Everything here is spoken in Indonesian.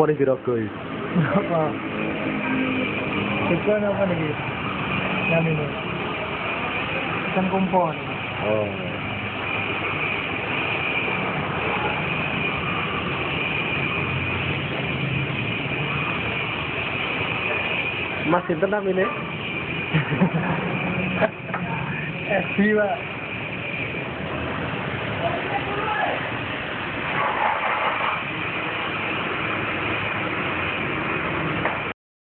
Apa nih Jiraga iki? Apa? Ikan apa nih? Yang ini. Ikan kumpul. Oh. Mas sinten namine? FB, Pak.